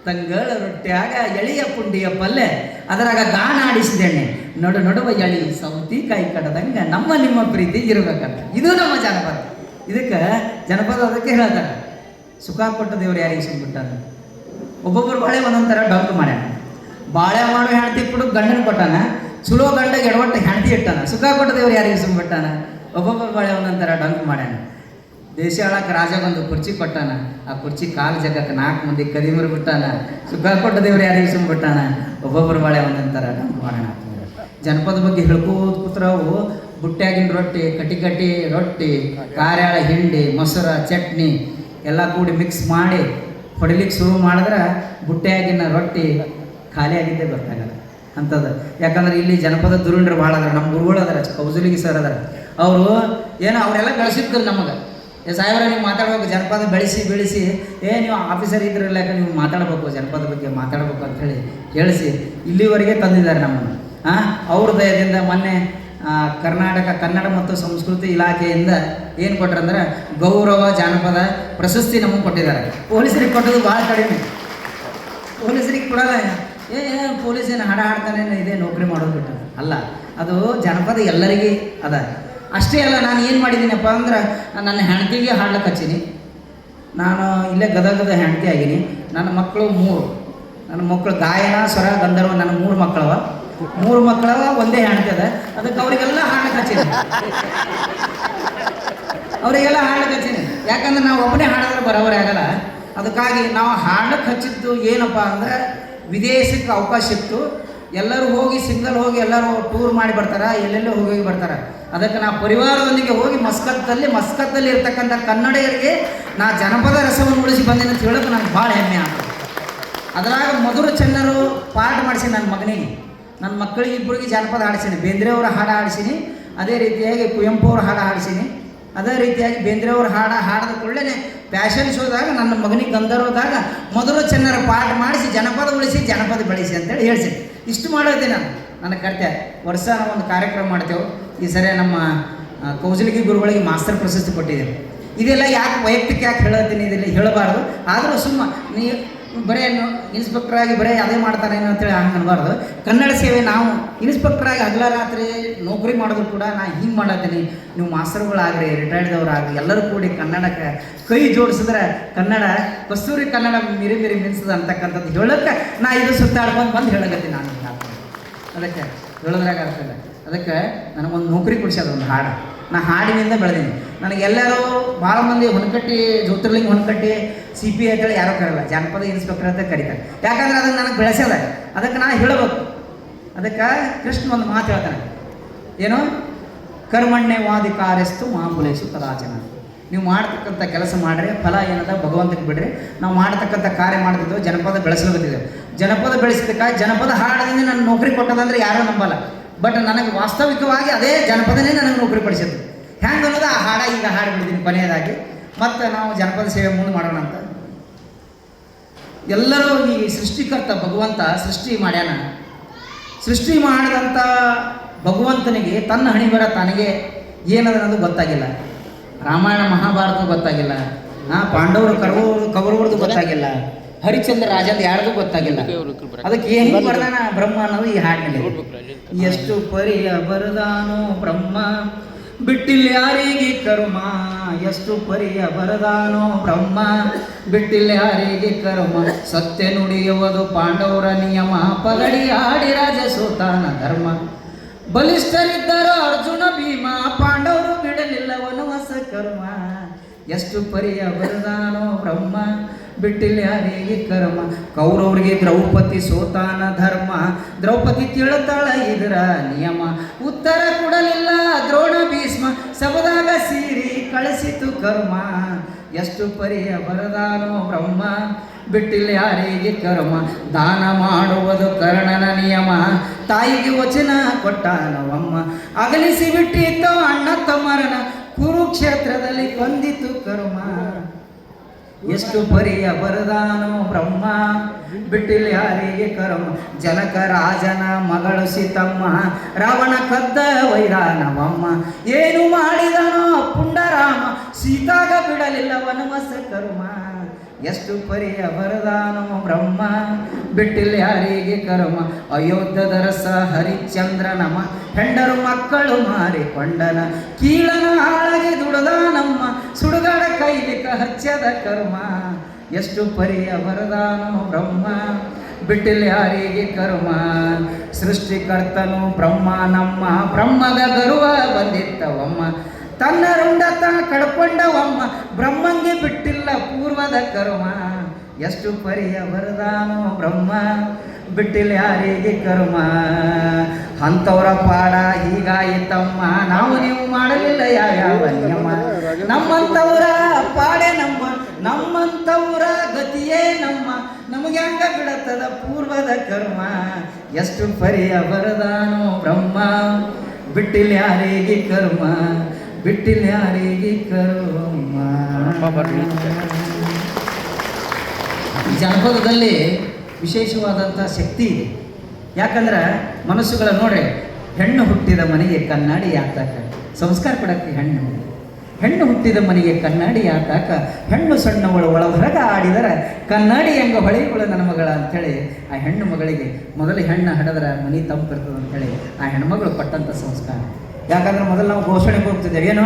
ತಂಗಳ ರೊಟ್ಟಿಯಾಗ ಎಳೆಯ ಪುಂಡಿಯ ಪಲ್ಲೆ, ಅದರಾಗ ಗಾಣ ಆಡಿಸಿದೆಣ್ಣೆ, ನಡು ನಡುವ ಎಳಿ ಸೌತಿಕಾಯಿ ಕಡದಂಗ, ನಮ್ಮ ನಿಮ್ಮ ಪ್ರೀತಿ ಇರಬೇಕಂತ. ಇದು ನಮ್ಮ ಜಾನಪದ. ಇದಕ್ಕೆ ಜನಪದ ಅದಕ್ಕೆ ಹೇಳ್ತಾರೆ, ಸುಖ ಕೊಟ್ಟ ದೇವ್ರು ಯಾರಿಗೆ ಸುಮ್ಬಿಟ್ಟಾನ. ಒಬ್ಬೊಬ್ಬರು ಬಾಳೆ ಒಂದೊಂಥರ ಡೊಂಕು ಮಾಡ್ಯಾನ. ಬಾಳೆ ಮಾಡೋ ಹೆಂಡತಿ ಕೊಡು ಗಂಡನ ಕೊಟ್ಟಾನ, ಚಲೋ ಗಂಡ ಎಡವಟ್ಟ ಹೆಂಡತಿ ಇಟ್ಟಾನ. ಸುಖ ಕೊಟ್ಟ ದೇವ್ರು ಯಾರಿಗೆ ಸುಮ್ಬಿಟ್ಟಾನ. ಒಬ್ಬೊಬ್ಬರು ಬಾಳೆ ಒಂದೊಂಥರ ಡೊಂಕು ಮಾಡ್ಯಾನ. ದೇಶ ಆಳಕ್ಕೆ ರಾಜಗೊಂದು ಕುರ್ಚಿ ಕೊಟ್ಟಾನ, ಆ ಕುರ್ಚಿ ಕಾಲು ಜಗಕ್ಕೆ 4 ಮಂದಿ ಕದಿಮರು ಬಿಟ್ಟಾನ. ಸುಖ ಕೊಟ್ಟ ದೇವ್ರು ಯಾರಿಗೆ ಸುಮ್ಬಿಟ್ಟಾನ. ಒಬ್ಬೊಬ್ಬರು ಬಾಳೆ ಒಂದೊಂಥರ ಡೊಂಕು ಮಾಡೋಣ. ಜನಪದ ಬಗ್ಗೆ ಹೇಳ್ಕೋದು ಕೂತ್ರವು ಬುಟ್ಟ್ಯಾಗಿನ ರೊಟ್ಟಿ, ಕಟಿ ರೊಟ್ಟಿ, ಕಾರ್ಯಾಳ ಹಿಂಡಿ, ಮೊಸರು, ಚಟ್ನಿ ಎಲ್ಲ ಕೂಡಿ ಮಿಕ್ಸ್ ಮಾಡಿ ಹೊಡಿಲಿಕ್ಕೆ ಶುರು ಮಾಡಿದ್ರೆ ಬುಟ್ಟ್ಯಾಗಿನ ರೊಟ್ಟಿ ಖಾಲಿ ಆಗಿದ್ದೇ ಗೊತ್ತಾಗಲ್ಲ ಅಂಥದ್ದು. ಯಾಕಂದ್ರೆ ಇಲ್ಲಿ ಜನಪದ ದುರುಂಡ್ರು ಭಾಳ ಅದಾರ. ನಮ್ಮ ಗುರುಗಳು ಅದಾರ, ಕೌಜುಲಿಗಿ ಸರ್ ಅದಾರ. ಅವರು ಏನೋ ಅವರೆಲ್ಲ ಬೆಳೆಸಿದ್ರು ನಮಗೆ. ಸಾಹೇಬ್ರ ನೀವು ಮಾತಾಡ್ಬೇಕು, ಜನಪದ ಬೆಳೆಸಿ ನೀವು ಆಫೀಸರ್ ಇದ್ರಲ್ಲ, ಯಾಕೆ ನೀವು ಮಾತಾಡ್ಬೇಕು, ಜನಪದ ಬಗ್ಗೆ ಮಾತಾಡ್ಬೇಕು ಅಂಥೇಳಿ ಹೇಳಿಸಿ ಇಲ್ಲಿವರೆಗೆ ತಂದಿದ್ದಾರೆ ನಮ್ಮನ್ನು. ಅವ್ರ ದಯದಿಂದ ಮೊನ್ನೆ ಕರ್ನಾಟಕ ಕನ್ನಡ ಮತ್ತು ಸಂಸ್ಕೃತಿ ಇಲಾಖೆಯಿಂದ ಏನು ಕೊಟ್ಟರಂದ್ರೆ ಗೌರವ ಜಾನಪದ ಪ್ರಶಸ್ತಿ ನಮಗೆ ಕೊಟ್ಟಿದ್ದಾರೆ. ಪೊಲೀಸರಿಗೆ ಕೊಟ್ಟದು ಭಾಳ ಕಡಿಮೆ. ಪೊಲೀಸರಿಗೆ ಕೊಡಲ್ಲ. ಪೊಲೀಸ್ ಏನು ಹಾಡ ಹಾಡ್ತಾನೆ ಇದೇ ನೌಕರಿ ಮಾಡೋದು ಬಿಟ್ಟು ಅಲ್ಲ, ಅದು ಜನಪದ ಎಲ್ಲರಿಗೆ ಅದ. ಅಷ್ಟೇ ಅಲ್ಲ, ನಾನು ಏನು ಮಾಡಿದ್ದೀನಪ್ಪ ಅಂದ್ರೆ ನನ್ನ ಹೆಂಡತಿಗೆ ಹಾಡ್ಲಿಕ್ಕೆ ಹಚ್ಚೀನಿ. ನಾನು ಇಲ್ಲೇ ಗದಗದ ಹೆಂಡತಿ ಆಗೀನಿ. ನನ್ನ ಮಕ್ಕಳು 3. ನನ್ನ ಮಕ್ಕಳು ಗಾಯನ, ಸ್ವರ, ಗಂಧರ್ವ. ನನ್ನ 3 ಮಕ್ಕಳವ. 3 ಮಕ್ಕಳವ, ಒಂದೇ ಹೆಂಡತಿ ಅದ. ಅದಕ್ಕೆ ಅವರಿಗೆಲ್ಲ ಹಾಡ್ಲಿಕ್ಕೆ ಹಚ್ಚೀನಿ. ಅವರಿಗೆಲ್ಲ ಹಾಡ್ಲಿಕ್ಕೆ ಹಚ್ಚೀನಿ. ಯಾಕಂದ್ರೆ ನಾವು ಒಬ್ಬನೇ ಹಾಡಿದ್ರೆ ಬರೋಬರಿ ಆಗಲ್ಲ. ಅದಕ್ಕಾಗಿ ನಾವು ಹಾಡ್ಲಿಕ್ಕೆ ಹಚ್ಚಿದ್ದು ಏನಪ್ಪ ಅಂದ್ರೆ, ವಿದೇಶಕ್ಕೆ ಅವಕಾಶ ಇತ್ತು. ಎಲ್ಲರೂ ಹೋಗಿ ಸಿಂಗಲ್ ಹೋಗಿ ಎಲ್ಲರೂ ಟೂರ್ ಮಾಡಿ ಬರ್ತಾರೆ, ಎಲ್ಲೆಲ್ಲೋ ಹೋಗಿ ಬರ್ತಾರೆ. ಅದಕ್ಕೆ ನಾವು ಪರಿವಾರದೊಂದಿಗೆ ಹೋಗಿ ಮಸ್ಕತ್ತಲ್ಲಿ ಇರ್ತಕ್ಕಂಥ ಕನ್ನಡಿಗರಿಗೆ ನಾ ಜನಪದ ರಸವನ್ನು ಉಳಿಸಿ ಬಂದೇನೆ ಅಂತ ಹೇಳೋದು ನನಗೆ ಭಾಳ ಹೆಮ್ಮೆ ಆಗ್ತದೆ. ಅದರಾಗ ಮಧುರ ಚೆನ್ನರು ಪಾಠ ಮಾಡಿಸಿ ನನ್ನ ಮಗನಿಗೆ, ನನ್ನ ಮಕ್ಕಳಿಗೆ ಇಬ್ಬರಿಗೆ ಜಾನಪದ ಹಾಡಿಸೀನಿ. ಬೇಂದ್ರೆಯವರ ಹಾಡು ಹಾಡಿಸೀನಿ, ಅದೇ ರೀತಿಯಾಗಿ ಕುವೆಂಪು ಅವ್ರ ಹಾಡು ಹಾಡಿಸೀನಿ. ಅದೇ ರೀತಿಯಾಗಿ ಬೇಂದ್ರೆಯವ್ರ ಹಾಡದ ಕೂಡಲೇ ಫ್ಯಾಷನ್ ಶೋದಾಗ ನನ್ನ ಮಗನಿಗೆ ಗಂಧರ್ವದಾಗ ಮಧುರ ಚೆನ್ನರ ಪಾಠ ಮಾಡಿಸಿ ಜನಪದ ಉಳಿಸಿ ಜನಪದ ಬೆಳೆಸಿ ಅಂತೇಳಿ ಹೇಳ್ತೀನಿ. ಇಷ್ಟು ಮಾಡೋದೇ ನನ್ನ ಕರ್ತವ್ಯ. ವರ್ಷ ನಾವು ಒಂದು ಕಾರ್ಯಕ್ರಮ ಮಾಡ್ತೇವೆ. ಈ ಸರಿ ನಮ್ಮ ಕೌಜಲಗಿ ಗುರುಗಳಿಗೆ ಮಾಸ್ಟರ್ ಪ್ರಶಸ್ತಿ ಕೊಟ್ಟಿದ್ದೇವೆ. ಇದೆಲ್ಲ ಯಾಕೆ ವೈಯಕ್ತಿಕ ಯಾಕೆ ಹೇಳತ್ತೀನಿ, ಇದೆಲ್ಲ ಹೇಳಬಾರ್ದು. ಆದರೂ ನೀವು ಬರೀ ಇನ್ಸ್ಪೆಕ್ಟ್ರಾಗಿ ಬರೀ ಅದೇ ಮಾಡ್ತಾರೇನೋ ಅಂತೇಳಿ ಹಂಗೆ ಅನ್ಬಾರ್ದು. ಕನ್ನಡ ಸೇವೆ ನಾವು ಇನ್ಸ್ಪೆಕ್ಟ್ರಾಗಿ ಹಗಲ ರಾತ್ರಿ ನೌಕರಿ ಮಾಡೋದು ಕೂಡ ನಾನು ಹಿಂಗೆ ಮಾಡತ್ತೀನಿ. ನೀವು ಮಾಸ್ತರ್ಗಳಾಗ್ರಿ, ರಿಟೈರ್ಡ್ದವ್ರಾಗ್ರಿ, ಎಲ್ಲರೂ ಕೂಡಿ ಕನ್ನಡಕ್ಕೆ ಕೈ ಜೋಡಿಸಿದ್ರೆ ಕನ್ನಡ ಕಸ್ತೂರಿ ಕನ್ನಡ ಮಿರಿ ಮಿನ್ಸದ ಅಂತಕ್ಕಂಥದ್ದು ಹೇಳೋಕ್ಕೆ ನಾ ಇದು ಸುತ್ತಾಡ್ಕೊಂಡು ಬಂದು ಹೇಳಕತ್ತೀನಿ. ನಾನು ಅದಕ್ಕೆ ಹೇಳೋದ್ರಾಗ ಆಗ್ತದೆ. ಅದಕ್ಕೆ ನನಗೊಂದು ನೌಕರಿ ಕೊಡಿಸೋದು, ಒಂದು ಹಾಡು. ನಾ ಹಾಡಿನಿಂದ ಬೆಳೆದೀನಿ. ನನಗೆಲ್ಲರೂ ಭಾಳ ಮಂದಿ ಹೊನಕಟ್ಟಿ ಜ್ಯೋತಿರ್ಲಿಂಗ ಹೊನಕಟ್ಟಿ CP ಅಂತೇಳಿ ಯಾರೋ ಕರೆಯಲ್ಲ, ಜಾನಪದ ಇನ್ಸ್ಪೆಕ್ಟರ್ ಅಂತ ಕರೀತಾರೆ. ಯಾಕಂದ್ರೆ ಅದನ್ನು ನನಗೆ ಬೆಳೆಸ್ಯದ, ಅದಕ್ಕೆ ನಾ ಹೇಳಬೇಕು. ಅದಕ್ಕೆ ಕೃಷ್ಣ ಒಂದು ಮಾತು ಹೇಳ್ತಾನೆ, ಏನು ಕರ್ಮಣ್ಯವಾಧಿಕಾರಸ್ತು ಮಾಮೂಲೇಶು ಕದಾಚನ. ನೀವು ಮಾಡ್ತಕ್ಕಂಥ ಕೆಲಸ ಮಾಡಿರಿ, ಫಲ ಏನದ ಭಗವಂತಕ್ಕೆ ಬಿಡ್ರಿ. ನಾವು ಮಾಡ್ತಕ್ಕಂಥ ಕಾರ್ಯ ಮಾಡ್ತಿದ್ದೆವು, ಜನಪದ ಬೆಳೆಸ್ಲಿಕ್ಕಿದ್ದೇವೆ. ಜನಪದ ಬೆಳೆಸಿದ್ದಕ್ಕಾಗಿ ಜನಪದ ಹಾಡದಿಂದ ನನ್ನ ನೌಕರಿ ಕೊಟ್ಟದಂದ್ರೆ ಯಾರೂ ನಂಬಲ್ಲ. ಬಟ್ ನನಗೆ ವಾಸ್ತವಿಕವಾಗಿ ಅದೇ ಜನಪದನೇ ನನಗೆ ನೌಕರಿ ಪಡಿಸಿದ್ದು. ಹೆಂಗೆ ಅನ್ನೋದು ಆ ಹಾಡ ಈಗ ಹಾಡಿಬಿಡ್ತೀನಿ ಕೊನೆಯದಾಗಿ. ಮತ್ತು ನಾವು ಜನಪದ ಸೇವೆ ಮುಂದೆ ಮಾಡೋಣ ಅಂತ. ಎಲ್ಲರೂ ಈ ಸೃಷ್ಟಿಕರ್ತ ಭಗವಂತ ಸೃಷ್ಟಿ ಮಾಡ್ಯಾನ. ಸೃಷ್ಟಿ ಮಾಡಿದಂಥ ಭಗವಂತನಿಗೆ ತನ್ನ ಹಣಿಬರ ತನಗೆ ಏನದನ್ನೋದು ಗೊತ್ತಾಗಿಲ್ಲ. ರಾಮಾಯಣ ಮಹಾಭಾರತ ಗೊತ್ತಾಗಿಲ್ಲ, ಪಾಂಡವರು ಕೌರವರದು ಗೊತ್ತಾಗಿಲ್ಲ, ಹರಿಶ್ಚಂದ್ರ ರಾಜಂದು ಯಾರ್ದು ಗೊತ್ತಾಗಿಲ್ಲ. ಅದಕ್ಕೆ ಏನು ಬರ್ದಾನ ಬ್ರಹ್ಮ ಅನ್ನೋದು ಈ ಹಾಡಿನಲ್ಲಿ. ಎಷ್ಟು ಪರಿಯ ಬರದಾನೋ ಬ್ರಹ್ಮ ಬಿಟ್ಟಿಲ್ಲ ಯಾರಿಗೆ ಕರ್ಮ, ಎಷ್ಟು ಪರಿಯ ಬರದಾನೋ ಬ್ರಹ್ಮ ಬಿಟ್ಟಿಲ್ಲ ಯಾರಿಗೆ ಕರ್ಮ. ಸತ್ಯ ನುಡಿಯುವುದು ಪಾಂಡವರ ನಿಯಮ, ಪಗಡಿ ಆಡಿ ರಾಜ ಸೋತಾನ ಧರ್ಮ. ಬಲಿಷ್ಠರಿದ್ದರು ಅರ್ಜುನ ಭೀಮ, ಪಾಂಡವರು ಬಿಡಲಿಲ್ಲ ವನವಾಸ ಕರ್ಮ. ಎಷ್ಟು ಪರಿಯ ಬರದಾನೋ ಬ್ರಹ್ಮ ಬಿಟ್ಟಿಲ್ಲ ಯಾರಿಗೆ ಕರ್ಮ. ಕೌರವರಿಗೆ ದ್ರೌಪದಿ ಸೋತಾನ ಧರ್ಮ, ದ್ರೌಪದಿ ತಿಳುತ್ತಾಳ ಇದರ ನಿಯಮ. ಉತ್ತರ ಕೊಡಲಿಲ್ಲ ದ್ರೋಣ ಭೀಷ್ಮ, ಸಬದಾಗ ಸೀರಿ ಕಳಿಸಿತು ಕರ್ಮ. ಎಷ್ಟು ಪರಿಯ ಬರದಾನೋ ಬ್ರಹ್ಮ ಬಿಟ್ಟಿಲ್ಲ ಯಾರಿಗೆ ಕರ್ಮ. ದಾನ ಮಾಡುವುದು ಕರ್ಣನ ನಿಯಮ, ತಾಯಿಗೆ ವಚನ ಕೊಟ್ಟಾನವಮ್ಮ. ಅಗಲಿಸಿ ಬಿಟ್ಟಿತ್ತು ಅಣ್ಣ ತಮ್ಮರನ, ಕುರುಕ್ಷೇತ್ರದಲ್ಲಿ ಕೊಂದಿತು ಕರ್ಮ. ಎಷ್ಟು ಪರಿಯ ಬರದಾನೋ ಬ್ರಹ್ಮ ಬಿಟ್ಟಿಲ್ಲ ಯಾರಿಗೆ ಕರ್ಮ. ಜನಕ ರಾಜನ ಮಗಳು ಸೀತಮ್ಮ, ರಾವಣ ಕದ್ದ ವೈರಾನವಮ್ಮ. ಏನು ಮಾಡಿದನೋ ಪುಂಡರಾಮ, ಸೀತಾಗ ಬಿಡಲಿಲ್ಲ ವನವಾಸ ಕರ್ಮ. ಎಷ್ಟು ಪರಿಯ ಬರದಾನೋ ಬ್ರಹ್ಮ ಬಿಟ್ಟಿಲ್ಲ ಯಾರಿಗೆ ಕರ್ಮ. ಅಯೋಧ್ಯದ ರಸ ಹರಿಶ್ಚಂದ್ರನಮ, ಹೆಂಡರು ಮಕ್ಕಳು ಮಾರಿಕೊಂಡನ. ಕೀಳನ ಹಾಳಗೆ ದುಡದಾನಮ್ಮ, ಸುಡುಗಾಡ ಕೈಲಿಕ ಹಚ್ಚದ ಕರ್ಮ. ಎಷ್ಟು ಪರಿಯ ಬರದಾನೋ ಬ್ರಹ್ಮ ಬಿಟ್ಟಿಲ್ಲ ಯಾರಿಗೆ ಕರ್ಮ. ಸೃಷ್ಟಿಕರ್ತನು ಬ್ರಹ್ಮ ನಮ್ಮ, ಬ್ರಹ್ಮದ ಗರ್ವ ಬಂದಿತ್ತವಮ್ಮ. ತನ್ನ ರುಂಡತ ಕಡ್ಕೊಂಡವಮ್ಮ, ಬ್ರಹ್ಮಂಗೆ ಬಿಟ್ಟಿಲ್ಲ ಪೂರ್ವದ ಕರ್ಮ. ಎಷ್ಟು ಪರಿಯ ಬರದಾನೋ ಬ್ರಹ್ಮ ಬಿಟ್ಟಿಲ್ಲ ಯಾರಿಗೆ ಕರ್ಮ. ಅಂಥವ್ರ ಪಾಡ ಹೀಗಾಯಿತಮ್ಮ, ನಾವು ನೀವು ಮಾಡಲಿಲ್ಲ ಯಾವ್ಯಾವ ನಿಯಮ. ನಮ್ಮಂಥವ್ರ ಪಾಡೆ ನಮ್ಮಂಥವ್ರ ಗತಿಯೇ ನಮ್ಮ, ನಮಗೆ ಹಂಗ ಬಿಡತ್ತದ ಪೂರ್ವದ ಕರ್ಮ. ಎಷ್ಟು ಪರಿಯ ಬರದಾನೋ ಬ್ರಹ್ಮ ಬಿಟ್ಟಿಲ್ಲ ಯಾರಿಗೆ ಕರ್ಮ, ಬಿಟ್ಟಿಲ್ಲ ಯಾರಿಗೆ ಕರ್ಮ. ಜನಪದದಲ್ಲಿ ವಿಶೇಷವಾದಂಥ ಶಕ್ತಿ ಇದೆ. ಯಾಕಂದ್ರೆ ಮನಸ್ಸುಗಳ ನೋಡ್ರಿ, ಹೆಣ್ಣು ಹುಟ್ಟಿದ ಮನೆಗೆ ಕನ್ನಡಿ ಯಾತಾಕ, ಸಂಸ್ಕಾರ ಕೊಡಕ್ಕೆ ಹೆಣ್ಣು ಹುಟ್ಟಿದ ಮನೆಗೆ ಕನ್ನಡಿ ಯಾತಾಕ. ಹೆಣ್ಣು ಸಣ್ಣವಳು ಒಳ ಹೊರಗ ಆಡಿದರೆ ಕನ್ನಡಿ ಹೆಂಗ ಹೊಳೆಗಳು ನನ್ನ ಮಗಳ ಅಂಥೇಳಿ ಆ ಹೆಣ್ಣು ಮಗಳಿಗೆ ಮೊದಲು ಹೆಣ್ಣು ಹಡದ್ರೆ ಮನೆ ತಂಪಿರ್ತದೆ ಅಂಥೇಳಿ ಆ ಹೆಣ್ಮಗಳು ಕೊಟ್ಟಂಥ ಸಂಸ್ಕಾರ. ಯಾಕಂದ್ರೆ ಮೊದಲು ನಾವು ಘೋಷಣೆಗೆ ಹೋಗ್ತಿದ್ದೇವೆ, ಏನು